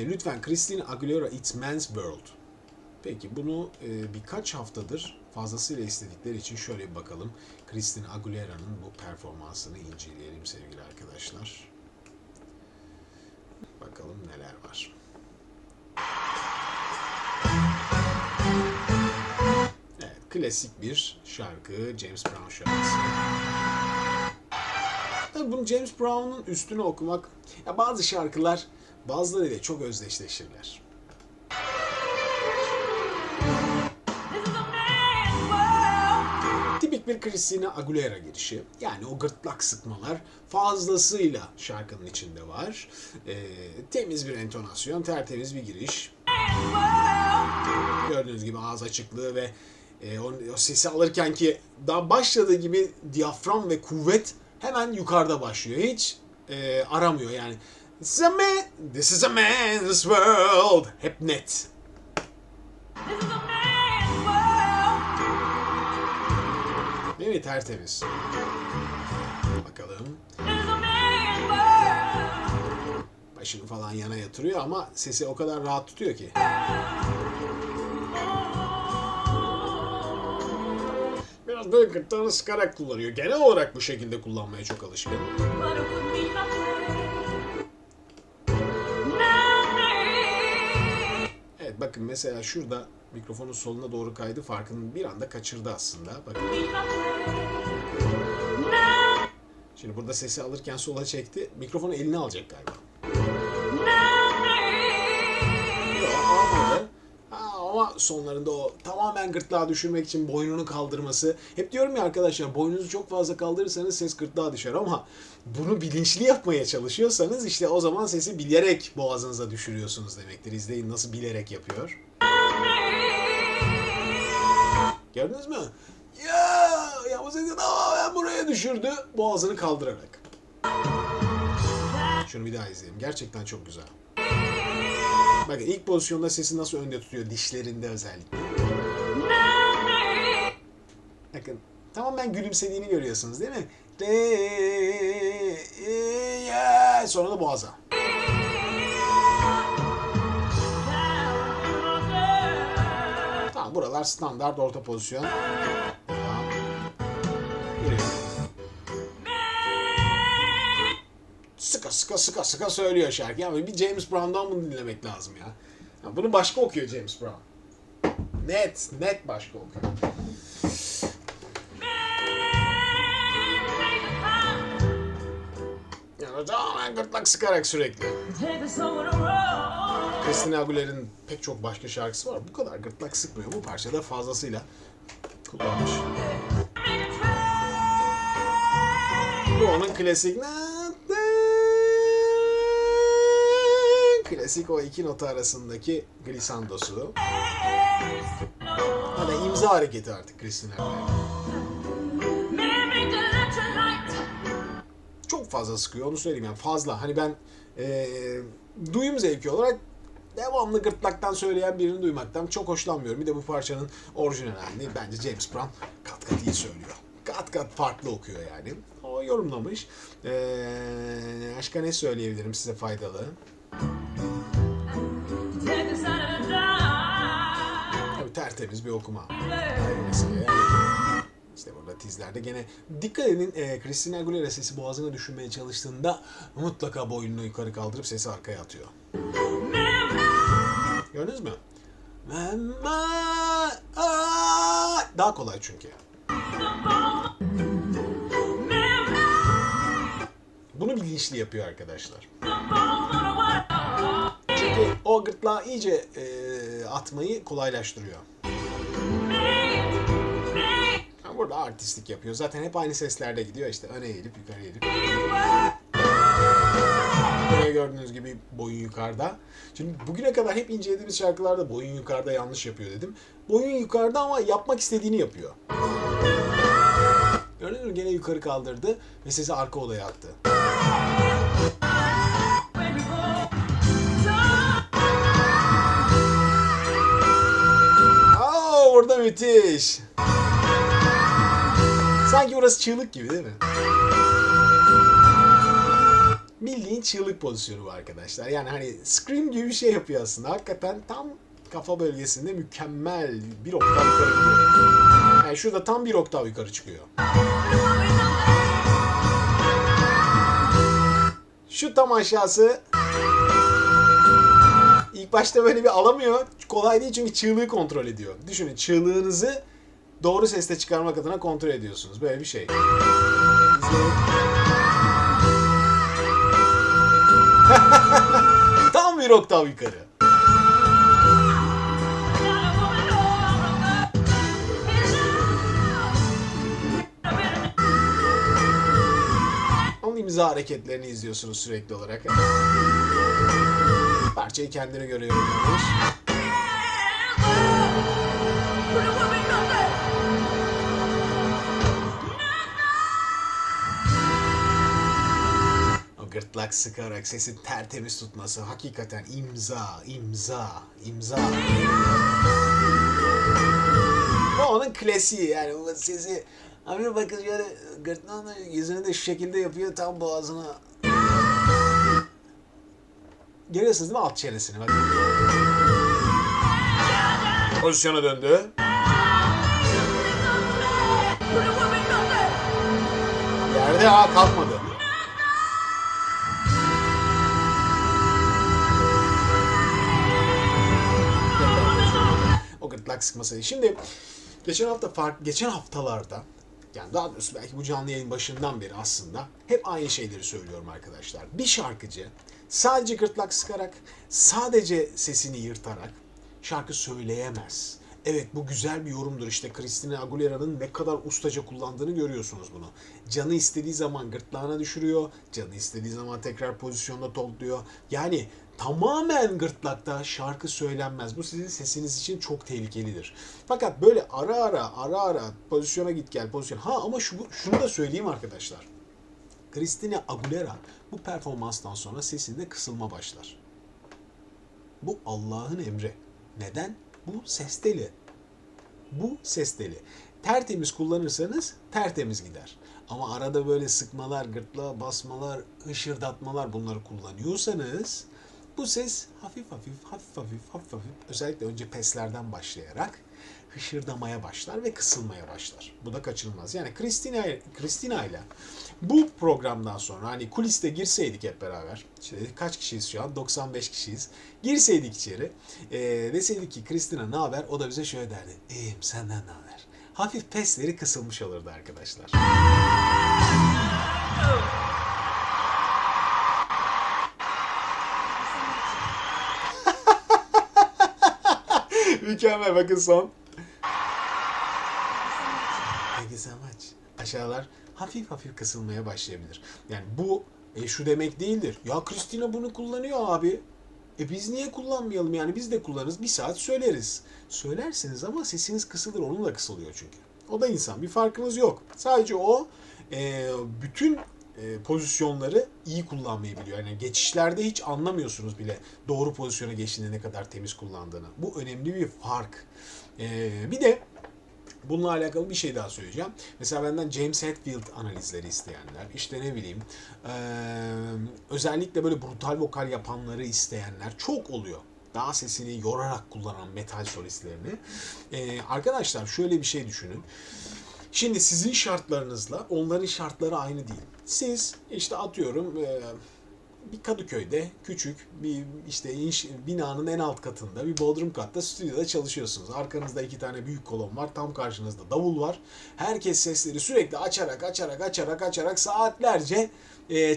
Lütfen Christina Aguilera It's Men's World. Peki bunu birkaç haftadır fazlasıyla istedikleri için şöyle bir bakalım. Christina Aguilera'nın bu performansını inceleyelim sevgili arkadaşlar. Bakalım neler var. Evet, klasik bir şarkı, James Brown şarkısı. Tabii bunu James Brown'un üstüne okumak, ya bazı şarkılar bazılarıyla çok özdeşleşirler. Tipik bir Christina Aguilera girişi. Yani o gırtlak sıkmalar fazlasıyla şarkının içinde var. Temiz bir entonasyon, tertemiz bir giriş. Gördüğünüz gibi ağız açıklığı ve o sesi alırken ki daha başladığı gibi diyafram ve kuvvet hemen yukarıda başlıyor. Hiç aramıyor yani. This is a man's world. Hep net. Değil mi? Tertemiz. Bakalım. Başını falan yana yatırıyor ama sesi o kadar rahat tutuyor ki. Biraz böyle gırtlağını sıkarak kullanıyor. Genel olarak bu şekilde kullanmaya çok alışkın. Evet bakın mesela şurada mikrofonun soluna doğru kaydı, farkını bir anda kaçırdı aslında. Bakın. Şimdi burada sesi alırken sola çekti. Mikrofonu eline alacak galiba. Yok, almadı. Ama sonlarında o tamamen gırtlağı düşürmek için boynunu kaldırması. Hep diyorum ya arkadaşlar, boynunuzu çok fazla kaldırırsanız ses gırtlağa düşer ama bunu bilinçli yapmaya çalışıyorsanız işte o zaman sesi bilerek boğazınıza düşürüyorsunuz demektir. İzleyin nasıl bilerek yapıyor. Gördünüz mü? Ya bu sesi tamamen buraya düşürdü boğazını kaldırarak. Şunu bir daha izleyelim. Gerçekten çok güzel. Bakın ilk pozisyonda sesi nasıl önde tutuyor, dişlerinde özellikle. Bakın tamamen gülümsediğini görüyorsunuz değil mi? Sonra da boğaza. Tamam, buralar standart orta pozisyon. Tamam. Geliyor. Sıka söylüyor şarkı. Yani bir James Brown'dan bunu dinlemek lazım ya. Bunu başka okuyor James Brown. Net başka okuyor. Yani tamamen gırtlak sıkarak sürekli. Christina Aguilera'nın pek çok başka şarkısı var. Bu kadar gırtlak sıkmıyor. Bu parçada fazlasıyla kullanmış. Bu onun klasik o iki nota arasındaki glissandosu. Hani imza hareketi artık Christina Aguilera. Çok fazla sıkıyor, onu söyleyeyim yani fazla. Hani ben duyum zevki olarak devamlı gırtlaktan söyleyen birini duymaktan çok hoşlanmıyorum. Bir de bu parçanın orijinal halini bence James Brown kat iyi söylüyor. Kat farklı okuyor yani. O yorumlamış. Başka ne söyleyebilirim size faydalı? Tabii tertemiz bir okuma. İşte burada tizlerde gene dikkat edin, Christina Aguilera sesi boğazına düşürmeye çalıştığında mutlaka boynunu yukarı kaldırıp sesi arkaya atıyor. Gördünüz mü? Daha kolay çünkü. Bunu bilinçli yapıyor arkadaşlar. Çünkü o gırtlağı iyice atmayı kolaylaştırıyor. Burada artistlik yapıyor. Zaten hep aynı seslerde gidiyor işte. Öne eğilip yukarı eğilip. Buraya gördüğünüz gibi boyun yukarıda. Şimdi bugüne kadar hep incelediğimiz şarkılarda boyun yukarıda yanlış yapıyor dedim. Boyun yukarıda ama yapmak istediğini yapıyor. Gördünüz mü? Gene yukarı kaldırdı ve sesi arka odaya attı. Burada müthiş. Sanki burası çığlık gibi değil mi? bildiğin çığlık pozisyonu bu arkadaşlar. Yani hani scream gibi bir şey yapıyor aslında. Hakikaten tam kafa bölgesinde mükemmel bir oktav yukarı gidiyor. Yani şurada tam bir oktav yukarı çıkıyor. Şu tam aşağısı ilk başta böyle bir alamıyor. Kolay değil çünkü çığlığı kontrol ediyor. Düşünün, çığlığınızı doğru sesle çıkarmak adına kontrol ediyorsunuz. Böyle bir şey. Tam bir oktav yukarı. Onun imza hareketlerini izliyorsunuz sürekli olarak. Parçayı kendine göre yorumlamış. O gırtlak sıkarak sesi tertemiz tutması hakikaten imza. Bu onun klasiği yani, bu sesi. Abi bakın şöyle gırtlağını, yüzünü de şu şekilde yapıyor, tam boğazına. Görüyorsunuz değil mi alt çenesini? Bakın. Pozisyona döndü. Yerde kalkmadı. O gırtlak sıkması. Şimdi geçen haftalarda, yani daha doğrusu belki bu canlı yayın başından beri aslında hep aynı şeyleri söylüyorum arkadaşlar. Bir şarkıcı sadece gırtlak sıkarak, sadece sesini yırtarak şarkı söyleyemez. Evet, bu güzel bir yorumdur. İşte Christina Aguilera'nın ne kadar ustaca kullandığını görüyorsunuz bunu. Canı istediği zaman gırtlağına düşürüyor. Canı istediği zaman tekrar pozisyonda topluyor. Yani tamamen gırtlakta şarkı söylenmez. Bu sizin sesiniz için çok tehlikelidir. Fakat böyle ara ara pozisyona git gel pozisyon. Ama şunu da söyleyeyim arkadaşlar. Christina Aguilera bu performanstan sonra sesinde kısılma başlar. Bu Allah'ın emri. Neden? Bu ses teli. Bu ses teli. Tertemiz kullanırsanız tertemiz gider. Ama arada böyle sıkmalar, gırtlağa basmalar, hışırdatmalar, bunları kullanıyorsanız bu ses hafif özellikle önce peslerden başlayarak hışırdamaya başlar ve kısılmaya başlar. Bu da kaçınılmaz. Yani Christina ile bu programdan sonra hani kuliste girseydik hep beraber, işte kaç kişiyiz şu an? 95 kişiyiz. Girseydik içeri, deseydik ki Christina ne haber? O da bize şöyle derdi. İyiyim, senden ne haber? Hafif pesleri kısılmış olurdu arkadaşlar. Mükemmel, bakın son. Thank you so much. Aşağılar hafif kısılmaya başlayabilir. Yani bu şu demek değildir. Ya Christina bunu kullanıyor abi. Biz niye kullanmayalım, yani biz de kullanırız. Bir saat söyleriz. Söylersiniz ama sesiniz kısılır. Onun da kısılıyor çünkü. O da insan. Bir farkınız yok. Sadece o bütün pozisyonları iyi kullanmayı biliyor. Yani geçişlerde hiç anlamıyorsunuz bile doğru pozisyona geçtiğinde ne kadar temiz kullandığını. Bu önemli bir fark. Bir de bununla alakalı bir şey daha söyleyeceğim. Mesela benden James Hetfield analizleri isteyenler, işte ne bileyim, özellikle böyle brutal vokal yapanları isteyenler çok oluyor. Daha sesini yorarak kullanan metal solistlerini. Arkadaşlar şöyle bir şey düşünün. Şimdi sizin şartlarınızla onların şartları aynı değil. Siz işte atıyorum bir Kadıköy'de küçük bir işte binanın en alt katında bir bodrum katta stüdyoda çalışıyorsunuz. Arkanızda 2 tane büyük kolon var. Tam karşınızda davul var. Herkes sesleri sürekli açarak saatlerce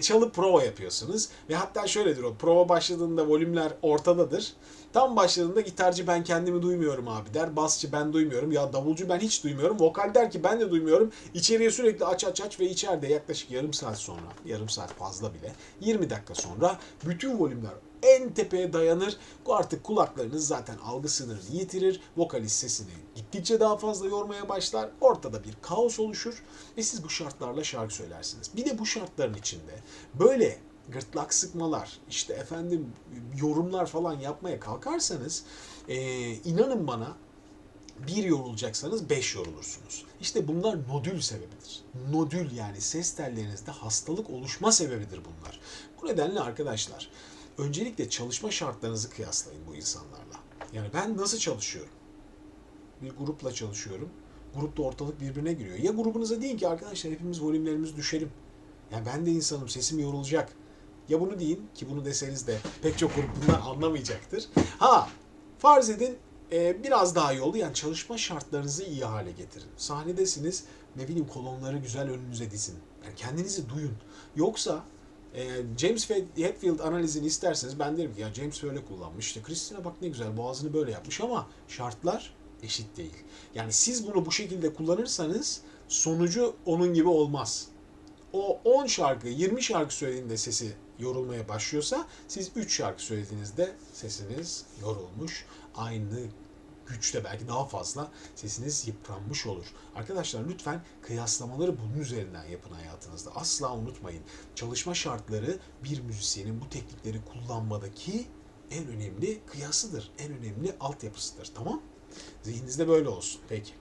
çalıp prova yapıyorsunuz. Ve hatta şöyledir, o prova başladığında volümler ortadadır. Tam başladığında gitarcı ben kendimi duymuyorum abi der. Basçı ben duymuyorum. Ya davulcu ben hiç duymuyorum. Vokal der ki ben de duymuyorum. İçeriye sürekli aç ve içeride yaklaşık yarım saat sonra, yarım saat fazla bile, 20 dakika sonra bütün volümler en tepeye dayanır. Artık kulaklarınız zaten algı sınırını yitirir. Vokalist sesini gittikçe daha fazla yormaya başlar. Ortada bir kaos oluşur ve siz bu şartlarla şarkı söylersiniz. Bir de bu şartların içinde böyle gırtlak sıkmalar, işte efendim yorumlar falan yapmaya kalkarsanız inanın bana, Bir yorulacaksanız 5 yorulursunuz. İşte bunlar nodül sebebidir. Nodül yani ses tellerinizde hastalık oluşma sebebidir bunlar. Bu nedenle arkadaşlar öncelikle çalışma şartlarınızı kıyaslayın bu insanlarla. Yani ben nasıl çalışıyorum? Bir grupla çalışıyorum. Grupta ortalık birbirine giriyor. Ya grubunuza deyin ki arkadaşlar hepimiz volümlerimizi düşelim. Yani ben de insanım, sesim yorulacak. Ya bunu deyin ki bunu deseniz de pek çok grup bundan anlamayacaktır. Ha, farz edin biraz daha iyi oldu. Yani çalışma şartlarınızı iyi hale getirin. Sahnedesiniz, ne bileyim kolonları güzel önünüze dizin. Yani kendinizi duyun. Yoksa James Hetfield analizini isterseniz ben derim ki ya James böyle kullanmış. İşte Christina bak ne güzel boğazını böyle yapmış ama şartlar eşit değil. Yani siz bunu bu şekilde kullanırsanız sonucu onun gibi olmaz. O 10 şarkı, 20 şarkı söylediğinde sesi yorulmaya başlıyorsa siz 3 şarkı söylediğinizde sesiniz yorulmuş. Aynı güçte belki daha fazla sesiniz yıpranmış olur. Arkadaşlar lütfen kıyaslamaları bunun üzerinden yapın hayatınızda. Asla unutmayın. Çalışma şartları bir müzisyenin bu teknikleri kullanmadaki en önemli kıyasıdır. En önemli altyapısıdır. Tamam? Zihninizde böyle olsun. Peki.